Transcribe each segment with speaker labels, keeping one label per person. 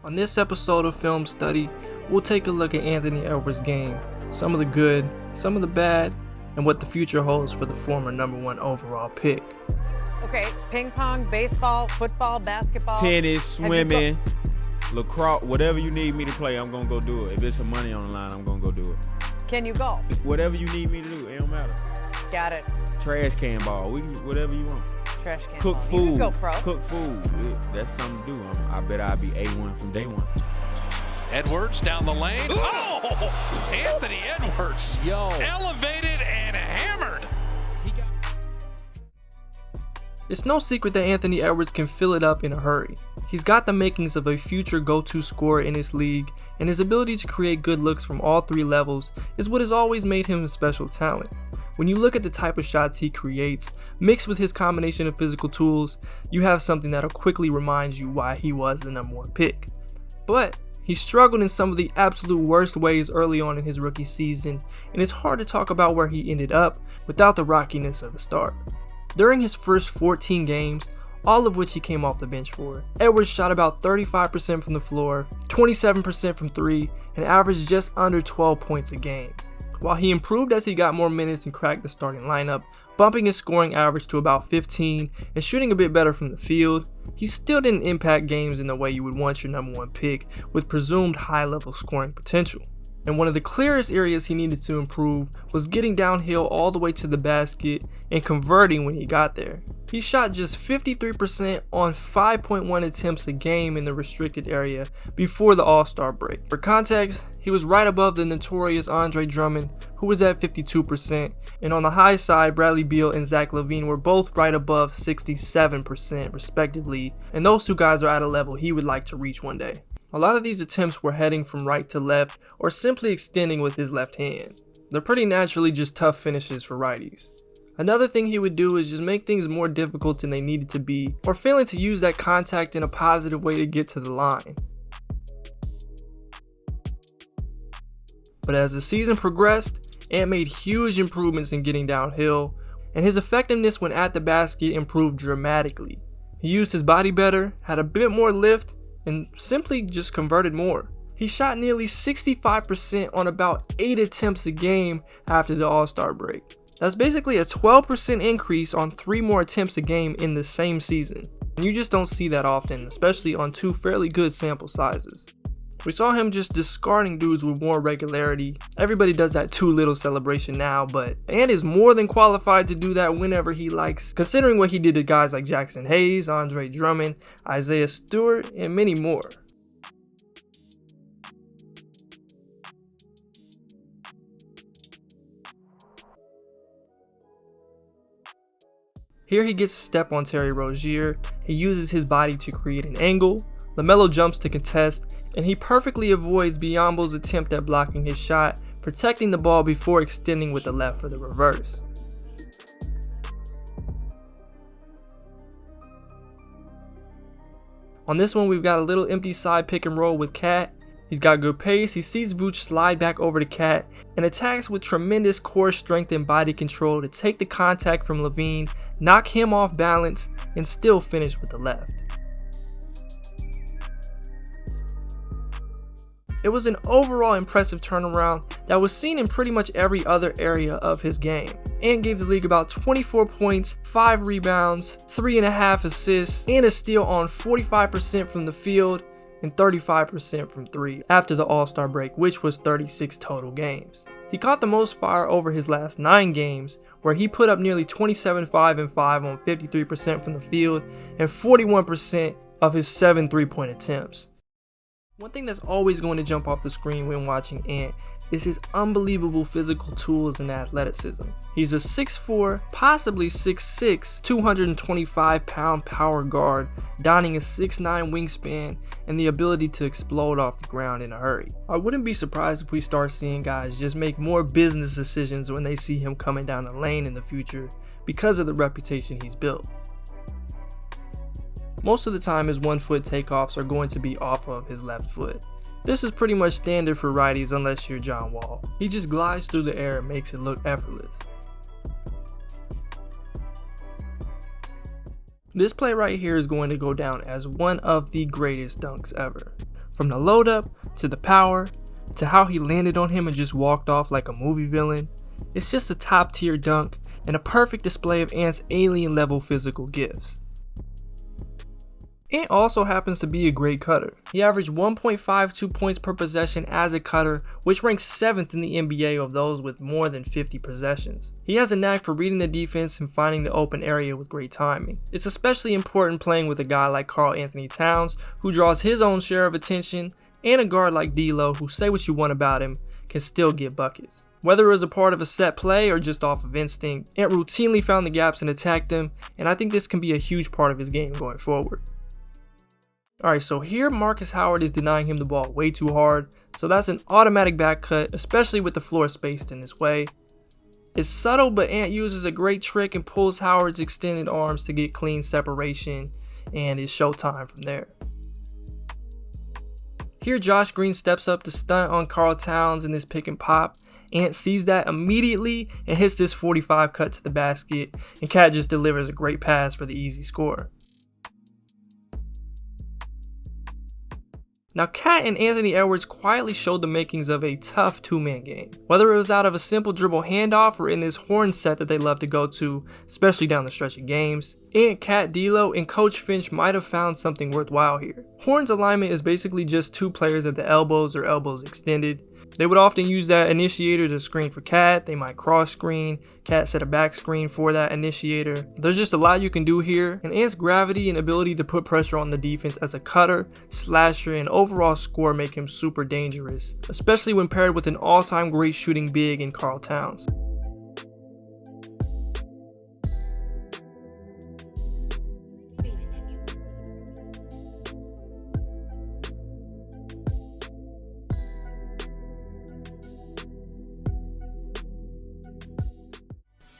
Speaker 1: On this episode of Film Study, we'll take a look at Anthony Edwards' game, some of the good, some of the bad, and what the future holds for the former #1 overall pick.
Speaker 2: Okay, ping pong, baseball, football, basketball.
Speaker 3: Tennis, swimming, lacrosse, whatever you need me to play, I'm gonna go do it. If it's some money on the line, I'm gonna go do it.
Speaker 2: Can you golf?
Speaker 3: Whatever you need me to do, it don't matter.
Speaker 2: Got it.
Speaker 3: Trash can ball, whatever you want.
Speaker 2: Trash can
Speaker 3: Cook
Speaker 2: ball.
Speaker 3: food.
Speaker 2: You can go pro.
Speaker 3: Cook food. That's something to do. I bet I'll be A1 from day one.
Speaker 4: Edwards down the lane. Oh! Anthony Edwards. Elevated and hammered.
Speaker 1: It's no secret that Anthony Edwards can fill it up in a hurry. He's got the makings of a future go-to scorer in this league, and his ability to create good looks from all three levels is what has always made him a special talent. When you look at the type of shots he creates, mixed with his combination of physical tools, you have something that'll quickly remind you why he was the #1 pick. But he struggled in some of the absolute worst ways early on in his rookie season, and it's hard to talk about where he ended up without the rockiness of the start. During his first 14 games, all of which he came off the bench for, Edwards shot about 35% from the floor, 27% from 3, and averaged just under 12 points a game. While he improved as he got more minutes and cracked the starting lineup, bumping his scoring average to about 15 and shooting a bit better from the field, he still didn't impact games in the way you would want your #1 pick with presumed high-level scoring potential. And one of the clearest areas he needed to improve was getting downhill all the way to the basket and converting when he got there. He shot just 53% on 5.1 attempts a game in the restricted area before the All-Star break. For context, he was right above the notorious Andre Drummond, who was at 52%, and on the high side, Bradley Beal and Zach LaVine were both right above 67% respectively, and those two guys are at a level he would like to reach one day. A lot of these attempts were heading from right to left or simply extending with his left hand. They're pretty naturally just tough finishes for righties. Another thing he would do is just make things more difficult than they needed to be, or failing to use that contact in a positive way to get to the line. But as the season progressed, Ant made huge improvements in getting downhill, and his effectiveness when at the basket improved dramatically. He used his body better, had a bit more lift, and simply just converted more. He shot nearly 65% on about 8 attempts a game after the All-Star break. That's basically a 12% increase on 3 more attempts a game in the same season. And you just don't see that often, especially on 2 fairly good sample sizes. We saw him just discarding dudes with more regularity. Everybody does that too little celebration now, but Ant is more than qualified to do that whenever he likes, considering what he did to guys like Jackson Hayes, Andre Drummond, Isaiah Stewart, and many more. Here he gets a step on Terry Rozier, he uses his body to create an angle, LaMelo jumps to contest, and he perfectly avoids Biyombo's attempt at blocking his shot, protecting the ball before extending with the left for the reverse. On this one, we've got a little empty side pick and roll with Cat. He's got good pace, he sees Vooch slide back over to Cat, and attacks with tremendous core strength and body control to take the contact from LaVine, knock him off balance, and still finish with the left. It was an overall impressive turnaround that was seen in pretty much every other area of his game. Ant gave the league about 24 points, 5 rebounds, 3.5 assists, and a steal on 45% from the field and 35% from 3 after the All-Star break, which was 36 total games. He caught the most fire over his last 9 games, where he put up nearly 27, 5, and 5 on 53% from the field and 41% of his 7 3-point attempts. One thing that's always going to jump off the screen when watching Ant is his unbelievable physical tools and athleticism. He's a 6'4", possibly 6'6", 225-pound power guard, donning a 6'9" wingspan and the ability to explode off the ground in a hurry. I wouldn't be surprised if we start seeing guys just make more business decisions when they see him coming down the lane in the future because of the reputation he's built. Most of the time his 1-foot takeoffs are going to be off of his left foot. This is pretty much standard for righties unless you're John Wall. He just glides through the air and makes it look effortless. This play right here is going to go down as one of the greatest dunks ever. From the load up, to the power, to how he landed on him and just walked off like a movie villain. It's just a top tier dunk and a perfect display of Ant's alien level physical gifts. Ant also happens to be a great cutter. He averaged 1.52 points per possession as a cutter, which ranks 7th in the NBA of those with more than 50 possessions. He has a knack for reading the defense and finding the open area with great timing. It's especially important playing with a guy like Karl Anthony Towns, who draws his own share of attention, and a guard like D'Lo, who, say what you want about him, can still get buckets. Whether it was a part of a set play or just off of instinct, Ant routinely found the gaps and attacked them, and I think this can be a huge part of his game going forward. Alright, so here Marcus Howard is denying him the ball way too hard, so that's an automatic back cut, especially with the floor spaced in this way. It's subtle, but Ant uses a great trick and pulls Howard's extended arms to get clean separation, and it's showtime from there. Here Josh Green steps up to stunt on Karl Towns in this pick and pop. Ant sees that immediately and hits this 45 cut to the basket, and Cat just delivers a great pass for the easy score. Now Cat and Anthony Edwards quietly showed the makings of a tough two-man game. Whether it was out of a simple dribble handoff or in this horn set that they love to go to, especially down the stretch of games, Ant, Cat, D'Lo, and Coach Finch might have found something worthwhile here. Horn's alignment is basically just two players at the elbows or elbows extended. They would often use that initiator to screen for Cat. They might cross screen, Cat set a back screen for that initiator. There's just a lot you can do here, and Ant's gravity and ability to put pressure on the defense as a cutter, slasher, and overall scorer make him super dangerous, especially when paired with an all-time great shooting big in Karl Towns.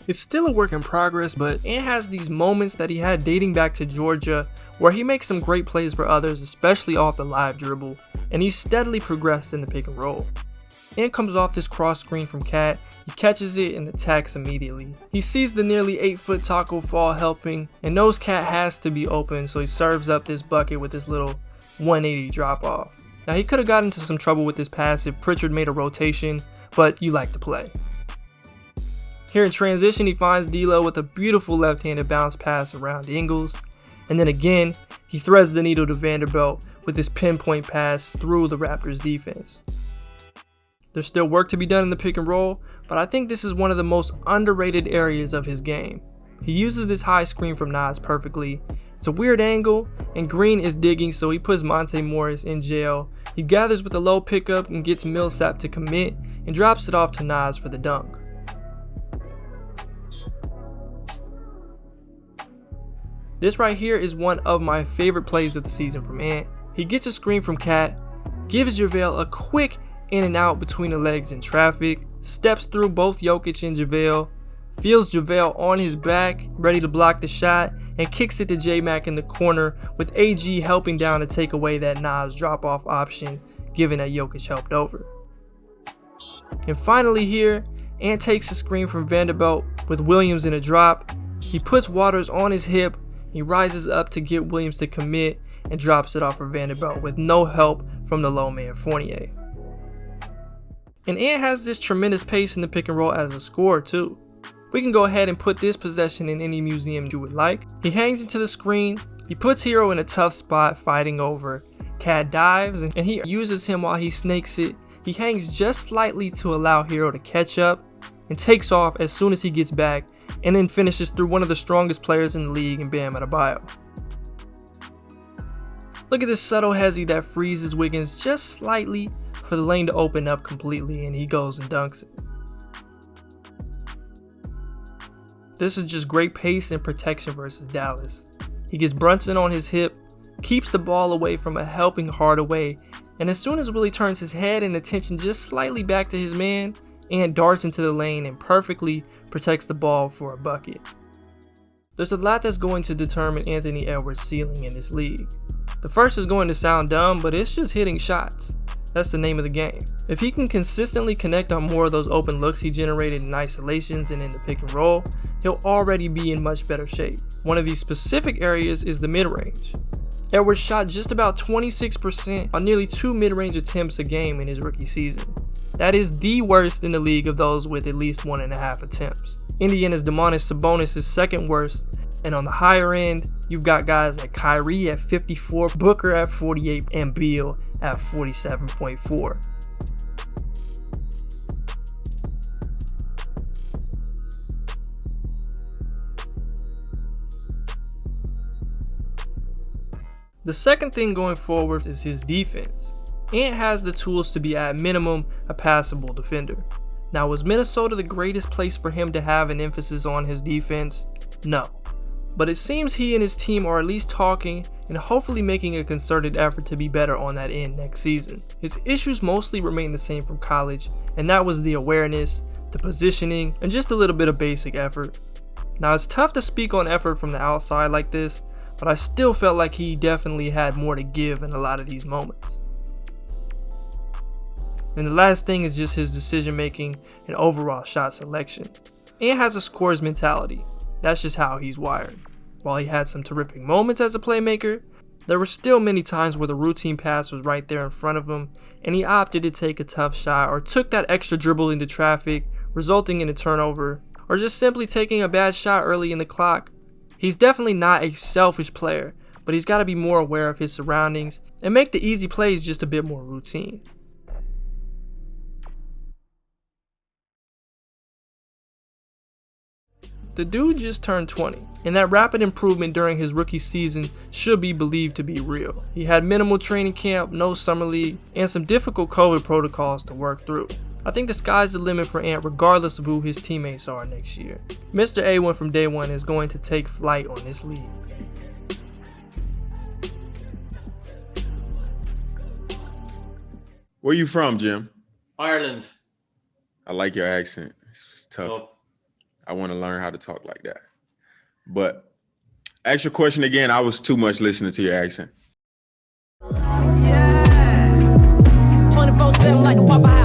Speaker 1: It's still a work in progress, but Ant has these moments that he had dating back to Georgia where he makes some great plays for others, especially off the live dribble, and he's steadily progressed in the pick and roll. Ant comes off this cross screen from Cat, he catches it and attacks immediately. He sees the nearly 8-foot taco fall helping and knows Cat has to be open, so he serves up this bucket with this little 180 drop off. Now he could have got into some trouble with this pass if Pritchard made a rotation, but you like to play. Here in transition, he finds D'Lo with a beautiful left-handed bounce pass around Ingles, and then again, he threads the needle to Vanderbilt with this pinpoint pass through the Raptors defense. There's still work to be done in the pick and roll, but I think this is one of the most underrated areas of his game. He uses this high screen from Nas perfectly. It's a weird angle, and Green is digging, so he puts Monte Morris in jail. He gathers with a low pickup and gets Millsap to commit, and drops it off to Nas for the dunk. This right here is one of my favorite plays of the season from Ant. He gets a screen from Cat, gives JaVale a quick in and out between the legs in traffic, steps through both Jokic and JaVale, feels JaVale on his back, ready to block the shot, and kicks it to J-Mac in the corner with AG helping down to take away that Nas drop-off option, given that Jokic helped over. And finally here, Ant takes a screen from Vanderbilt with Williams in a drop. He puts Waters on his hip, he rises up to get Williams to commit and drops it off for Vanderbilt with no help from the low man Fournier. And Ant has this tremendous pace in the pick and roll as a scorer too. We can go ahead and put this possession in any museum you would like. He hangs into the screen, he puts Hero in a tough spot fighting over. Cat dives and he uses him while he snakes it. He hangs just slightly to allow Hero to catch up and takes off as soon as he gets back, and then finishes through one of the strongest players in the league in Bam Adebayo. Look at this subtle hezzy that freezes Wiggins just slightly for the lane to open up completely, and he goes and dunks it. This is just great pace and protection versus Dallas. He gets Brunson on his hip, keeps the ball away from a helping Hardaway, and as soon as Willie turns his head and attention just slightly back to his man, Ant darts into the lane and perfectly protects the ball for a bucket. There's a lot that's going to determine Anthony Edwards' ceiling in this league. The first is going to sound dumb, but it's just hitting shots. That's the name of the game. If he can consistently connect on more of those open looks he generated in isolations and in the pick and roll, he'll already be in much better shape. One of these specific areas is the mid-range. Edwards shot just about 26% on nearly 2 mid-range attempts a game in his rookie season. That is the worst in the league of those with at least 1.5 attempts. Indiana's Domantas Sabonis is second worst, and on the higher end, you've got guys like Kyrie at 54, Booker at 48, and Beal at 47.4. The second thing going forward is his defense. Ant has the tools to be at minimum a passable defender. Now, was Minnesota the greatest place for him to have an emphasis on his defense? No. But it seems he and his team are at least talking and hopefully making a concerted effort to be better on that end next season. His issues mostly remain the same from college, and that was the awareness, the positioning, and just a little bit of basic effort. Now, it's tough to speak on effort from the outside like this, but I still felt like he definitely had more to give in a lot of these moments. And the last thing is just his decision making and overall shot selection. Ant has a scorer's mentality. That's just how he's wired. While he had some terrific moments as a playmaker, there were still many times where the routine pass was right there in front of him and he opted to take a tough shot or took that extra dribble into traffic, resulting in a turnover, or just simply taking a bad shot early in the clock. He's definitely not a selfish player, but he's got to be more aware of his surroundings and make the easy plays just a bit more routine. The dude just turned 20, and that rapid improvement during his rookie season should be believed to be real. He had minimal training camp, no summer league, and some difficult COVID protocols to work through. I think the sky's the limit for Ant regardless of who his teammates are next year. Mr. A1 from day one is going to take flight on this league.
Speaker 3: Where you from, Jim?
Speaker 5: Ireland.
Speaker 3: I like your accent. It's tough.
Speaker 5: Oh.
Speaker 3: I want to learn how to talk like that. But ask your question again. I was too much listening to your accent.
Speaker 6: 24/7 like the Popeye.